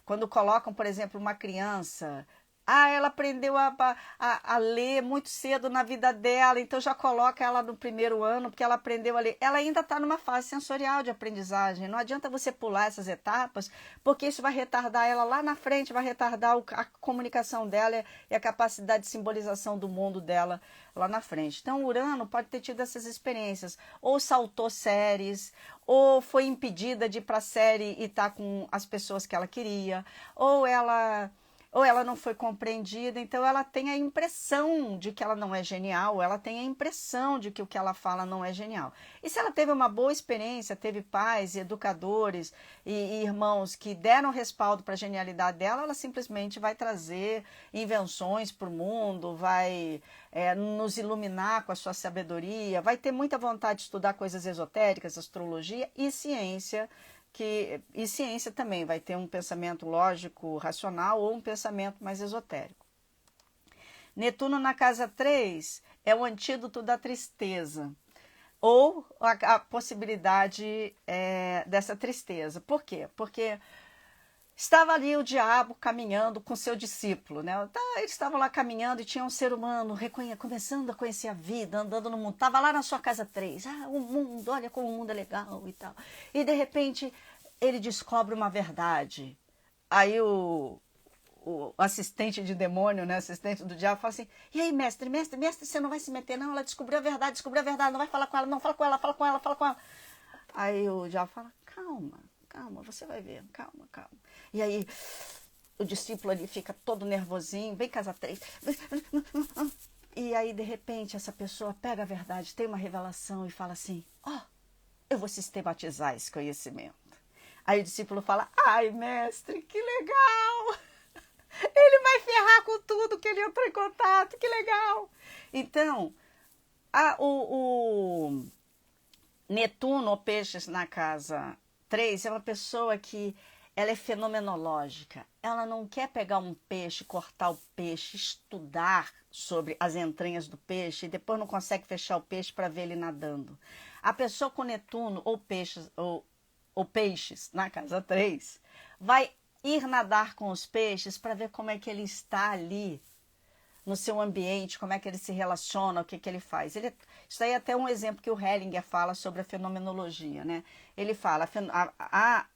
Quando colocam, por exemplo, uma criança, ela aprendeu a ler muito cedo na vida dela, então já coloca ela no primeiro ano, porque ela aprendeu a ler. Ela ainda está numa fase sensorial de aprendizagem. Não adianta você pular essas etapas, porque isso vai retardar ela lá na frente, vai retardar a comunicação dela e a capacidade de simbolização do mundo dela lá na frente. Então, Urano pode ter tido essas experiências, ou saltou séries, ou foi impedida de ir para a série e estar com as pessoas que ela queria, ou ela não foi compreendida, então ela tem a impressão de que ela não é genial, ela tem a impressão de que o que ela fala não é genial. E se ela teve uma boa experiência, teve pais, educadores e irmãos que deram respaldo para a genialidade dela, ela simplesmente vai trazer invenções para o mundo, vai nos iluminar com a sua sabedoria, vai ter muita vontade de estudar coisas esotéricas, astrologia e ciência, e ciência também vai ter um pensamento lógico, racional ou um pensamento mais esotérico. Netuno na casa 3 é o antídoto da tristeza, ou a possibilidade dessa tristeza. Por quê? Porque estava ali o diabo caminhando com seu discípulo, né? Eles estavam lá caminhando e tinha um ser humano começando a conhecer a vida, andando no mundo. Estava lá na sua casa 3. O mundo, olha como o mundo é legal e tal. E de repente ele descobre uma verdade. Aí o assistente de demônio, né? Assistente do diabo, fala assim: e aí, mestre, você não vai se meter, não? Ela descobriu a verdade, não vai falar com ela, não, fala com ela, fala com ela, fala com ela. Aí o diabo fala: calma, você vai ver, calma. E aí o discípulo ali fica todo nervosinho, vem casa 3. E aí, de repente, essa pessoa pega a verdade, tem uma revelação e fala assim: eu vou sistematizar esse conhecimento. Aí o discípulo fala: ai, mestre, que legal! Ele vai ferrar com tudo que ele entrou em contato, que legal! Então, o Netuno ou Peixes na casa 3 é uma pessoa que ela é fenomenológica. Ela não quer pegar um peixe, cortar o peixe, estudar sobre as entranhas do peixe e depois não consegue fechar o peixe para ver ele nadando. A pessoa com Netuno ou Peixes na casa 3 vai ir nadar com os peixes para ver como é que ele está ali no seu ambiente, como é que ele se relaciona, o que, que ele faz. Isso aí é até um exemplo que o Hellinger fala sobre a fenomenologia, né? Ele fala,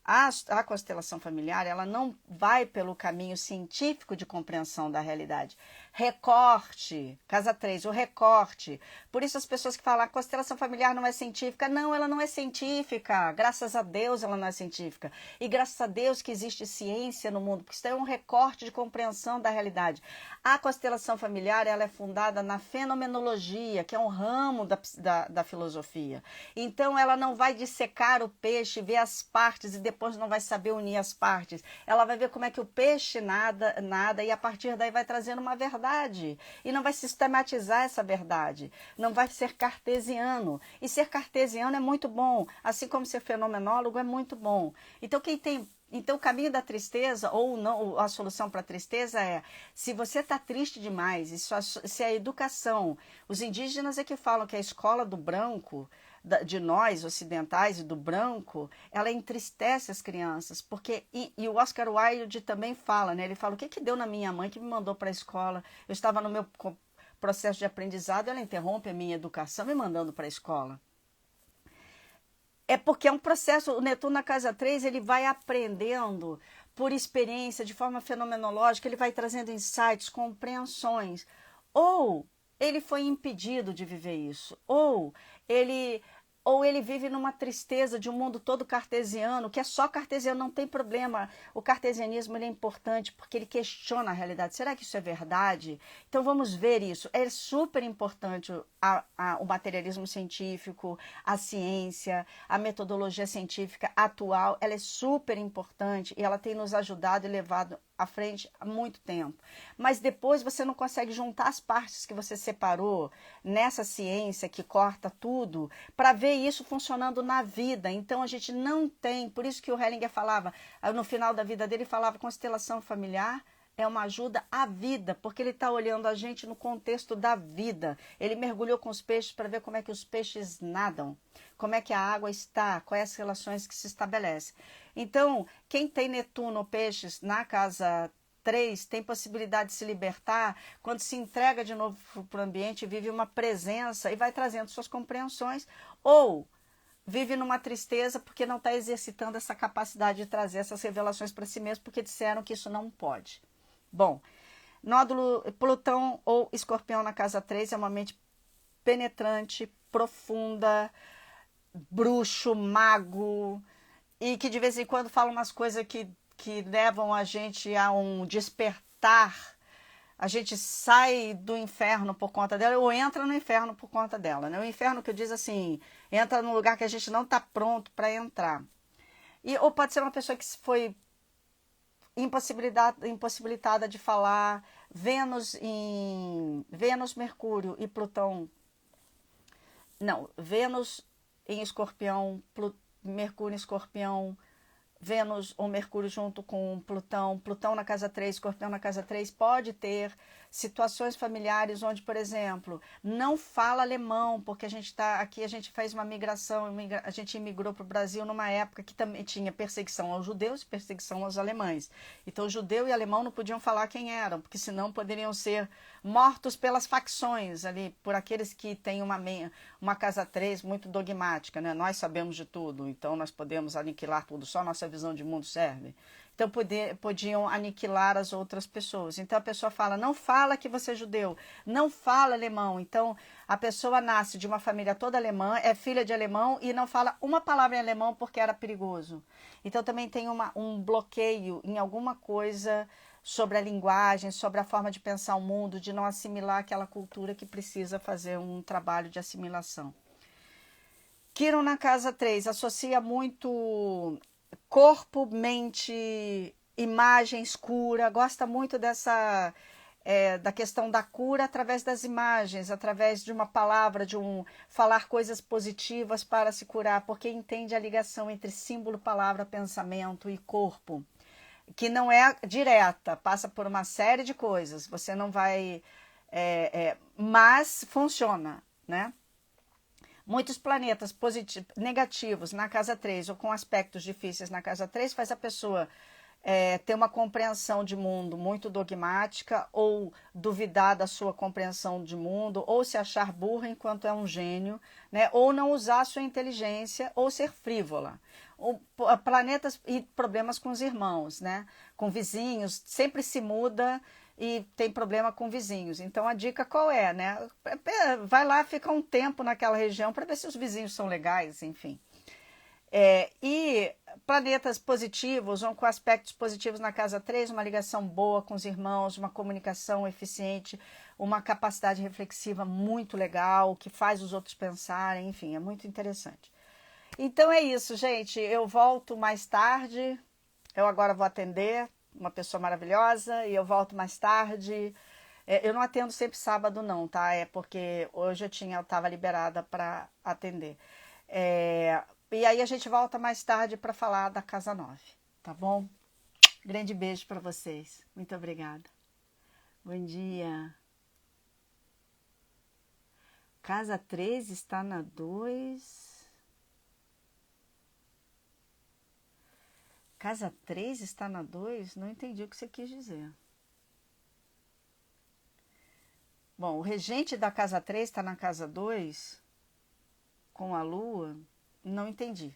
a constelação familiar, ela não vai pelo caminho científico de compreensão da realidade. Recorte, casa 3, o recorte. Por isso as pessoas que falam, a constelação familiar não é científica. Não, ela não é científica. Graças a Deus ela não é científica. E graças a Deus que existe ciência no mundo, porque isso é um recorte de compreensão da realidade. A constelação familiar, ela é fundada na fenomenologia, que é um ramo da filosofia. Então ela não vai dissecar o peixe, ver as partes e depois não vai saber unir as partes. Ela vai ver como é que o peixe nada e a partir daí vai trazendo uma verdade. E não vai sistematizar essa verdade. Não vai ser cartesiano. E ser cartesiano é muito bom. Assim como ser fenomenólogo é muito bom. Então, o caminho da tristeza, ou não, a solução para a tristeza é, se você está triste demais, se a educação, os indígenas é que falam que a escola do branco, de nós ocidentais e do branco, ela entristece as crianças, porque, e o Oscar Wilde também fala, né? Ele fala, o que deu na minha mãe que me mandou para a escola? Eu estava no meu processo de aprendizado, ela interrompe a minha educação me mandando para a escola. É porque é um processo, o Netuno na casa 3, ele vai aprendendo por experiência, de forma fenomenológica, ele vai trazendo insights, compreensões. Ou ele foi impedido de viver isso, ou ele vive numa tristeza de um mundo todo cartesiano, que é só cartesiano, não tem problema. O cartesianismo ele é importante porque ele questiona a realidade. Será que isso é verdade? Então vamos ver isso. É super importante o materialismo científico, a ciência, a metodologia científica atual, ela é super importante e ela tem nos ajudado e levado à frente há muito tempo. Mas depois você não consegue juntar as partes que você separou nessa ciência que corta tudo para ver isso funcionando na vida. Então a gente não tem, por isso que o Hellinger falava, no final da vida dele falava, constelação familiar é uma ajuda à vida, porque ele está olhando a gente no contexto da vida. Ele mergulhou com os peixes para ver como é que os peixes nadam, como é que a água está, quais as relações que se estabelecem. Então, quem tem Netuno ou peixes na casa 3 tem possibilidade de se libertar quando se entrega de novo para o ambiente, vive uma presença e vai trazendo suas compreensões, ou vive numa tristeza porque não está exercitando essa capacidade de trazer essas revelações para si mesmo, porque disseram que isso não pode. Bom, nódulo Plutão ou Escorpião na casa 3 é uma mente penetrante, profunda, bruxo, mago, e que de vez em quando fala umas coisas que levam a gente a um despertar. A gente sai do inferno por conta dela ou entra no inferno por conta dela, né? O inferno que eu diz assim, entra num lugar que a gente não está pronto para entrar. Ou pode ser uma pessoa que foi impossibilitada de falar. Vênus, Mercúrio e Plutão. Não, Vênus em Escorpião, Mercúrio em Escorpião, Vênus ou Mercúrio junto com Plutão, Plutão na casa 3, Escorpião na casa 3, pode ter situações familiares onde, por exemplo, não fala alemão, porque a gente está aqui, a gente fez uma migração, a gente imigrou para o Brasil numa época que também tinha perseguição aos judeus e perseguição aos alemães. Então, judeu e alemão não podiam falar quem eram, porque senão poderiam ser mortos pelas facções ali, por aqueles que têm uma casa 3 muito dogmática, né? Nós sabemos de tudo, então nós podemos aniquilar tudo, só nossa visão de mundo serve. Então podiam aniquilar as outras pessoas. Então a pessoa fala, não fala que você é judeu, não fala alemão. Então a pessoa nasce de uma família toda alemã, é filha de alemão e não fala uma palavra em alemão porque era perigoso. Então também tem um bloqueio em alguma coisa sobre a linguagem, sobre a forma de pensar o mundo, de não assimilar aquela cultura que precisa fazer um trabalho de assimilação. Quiron na casa 3 associa muito corpo, mente, imagem escura, gosta muito da questão da cura através das imagens, através de uma palavra, falar coisas positivas para se curar, porque entende a ligação entre símbolo, palavra, pensamento e corpo, que não é direta, passa por uma série de coisas, você não vai, mas funciona, né? Muitos planetas negativos na casa 3 ou com aspectos difíceis na casa 3 faz a pessoa ter uma compreensão de mundo muito dogmática, ou duvidar da sua compreensão de mundo, ou se achar burra enquanto é um gênio, né? Ou não usar a sua inteligência, ou ser frívola. Planetas e problemas com os irmãos, né? Com vizinhos, sempre se muda e tem problema com vizinhos. Então a dica qual é, né? Vai lá, fica um tempo naquela região para ver se os vizinhos são legais, enfim. E planetas positivos, ou com aspectos positivos na casa 3, uma ligação boa com os irmãos, uma comunicação eficiente, uma capacidade reflexiva muito legal, que faz os outros pensarem, enfim, é muito interessante. Então é isso, gente. Eu volto mais tarde. Eu agora vou atender uma pessoa maravilhosa e eu volto mais tarde. Eu não atendo sempre sábado, não, tá? É porque hoje eu estava liberada para atender. E aí a gente volta mais tarde para falar da Casa 9, tá bom? Grande beijo para vocês. Muito obrigada. Bom dia. Casa 3 está na 2. Casa 3 está na 2? Não entendi o que você quis dizer. Bom, o regente da casa 3 está na casa 2, com a lua. Não entendi.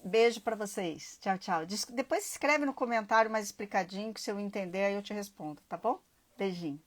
Beijo para vocês. Tchau, tchau. Depois escreve no comentário mais explicadinho, que se eu entender aí eu te respondo, tá bom? Beijinho.